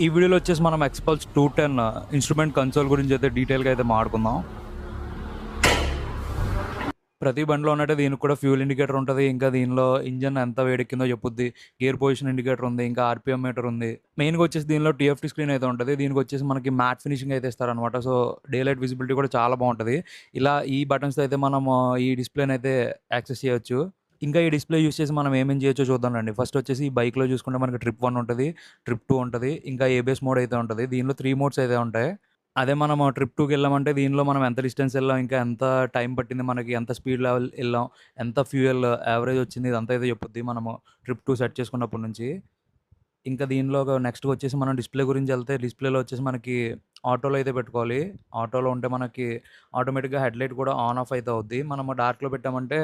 ఈ వీడియోలో వచ్చేసి మనం ఎక్స్పల్స్ 210 ఇన్స్ట్రుమెంట్ కన్సోల్ గురించి అయితే డీటెయిల్గా అయితే మాట్లాడుకుందాం. ప్రతి బండిలో ఉన్నట్టే దీనికి కూడా ఫ్యూల్ ఇండికేటర్ ఉంటుంది. ఇంకా దీనిలో ఇంజన్ ఎంత వేడెక్కిందో చెప్పుద్ది. గేర్ పొజిషన్ ఇండికేటర్ ఉంది. ఇంకా ఆర్‌పిఎం మీటర్ ఉంది. మెయిన్‌గా వచ్చేసి దీనిలో టీఎఫ్టీ స్క్రీన్ అయితే ఉంటది. దీనికి వచ్చేసి మనకి మ్యాట్ ఫినిషింగ్ అయితే ఇస్తారనమాట. సో, డే లైట్ విజిబిలిటీ కూడా చాలా బావుంటది. ఇలా ఈ బటన్స్‌తో అయితే మనము ఈ డిస్‌ప్లేనైతే యాక్సెస్ చేయొచ్చు. ఇంకా ఈ డిస్‌ప్లే యూజ్ చేసి మనం ఏమేం చేయొచ్చో చూద్దాం రండి. ఫస్ట్ వచ్చేసి ఈ బైక్‌లో చూసుకుంటే మనకి ట్రిప్ 1 ఉంటది. ట్రిప్ 2 ఉంటది. ఇంకా ఏబిఎస్ మోడ్ అయితే ఉంటది. దీనిలో 3 మోడ్స్ అయితే ఉంటాయి. అదే మనము ట్రిప్ 2కెళ్ళామంటే దీనిలో మనం ఎంత డిస్టెన్స్ ఎళ్ళాం, ఇంకా ఎంత టైం పట్టింది మనకి, ఎంత స్పీడ్ లెవెల్ ఎళ్ళాం, ఎంత ఫ్యూయల్ యావరేజ్ వచ్చింది ఇదంతా అయితే చెప్పుద్ది మనము ట్రిప్ 2 సెట్ చేసుకున్నప్పటి నుంచి. ఇంకా దీనిలో నెక్స్ట్‌గా వచ్చేసి మనం డిస్‌ప్లే గురించెళ్తే డిస్‌ప్లేలో వచ్చేసి మనకి ఆటోలో అయితే పెట్టుకోవాలి. ఆటోలో ఉంటే మనకి ఆటోమేటిక్‌గా హెడ్‌లైట్ కూడా ఆన్, ఆఫ్ అయితే అవుద్ది. మనము డార్క్‌లో పెట్టామంటే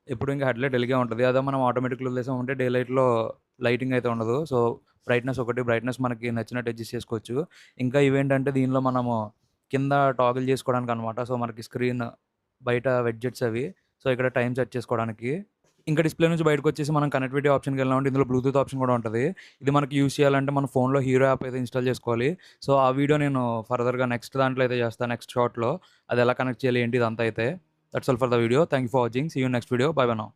ఎప్పుడు ఇంకా హెడ్‌లైట్ ఎలిగే ఉంటది. అదే మనం ఆటోమేటిక్‌లో వదిలేసామంటే డే లైట్‌లో లైటింగ్ అయితే ఉండదు. సో, బ్రైట్‌నెస్ మనకి నచ్చినట్టు అడ్జస్ట్ చేసుకోవచ్చు. ఇంకా ఇవేంటంటే దీనిలో మనము కింద టాగిల్ చేసుకోవడానికనమాట. సో, మనకి స్క్రీన్ బయట వెడ్జెట్స్ అవి. సో, ఇక్కడ టైమ్ సెట్ చేసుకోవడానికి. ఇంకా డిస్‌ప్లే నుంచి బయటకొచ్చేసి మనం కనెక్టివిటీ ఆప్షన్‌కెళ్ళామంటే ఇందులో బ్లూటూత్ ఆప్షన్ కూడా ఉంటది. ఇది మనకి యూజ్ చేయాలంటే మన ఫోన్‌లో హీరో యాప్ అయితే ఇన్‌స్టాల్ చేసుకోవాలి. సో, ఆ వీడియో నేను ఫర్దర్‌గా నెక్స్ట్ దాంట్లో అయితే చేస్తాను. నెక్స్ట్ షార్ట్‌లో. అది ఎలా కనెక్ట్ చేయాలి ఏంటి ఇదంతా అయితే. That's all for the video. Thank you for watching. See you in next video. Bye bye now.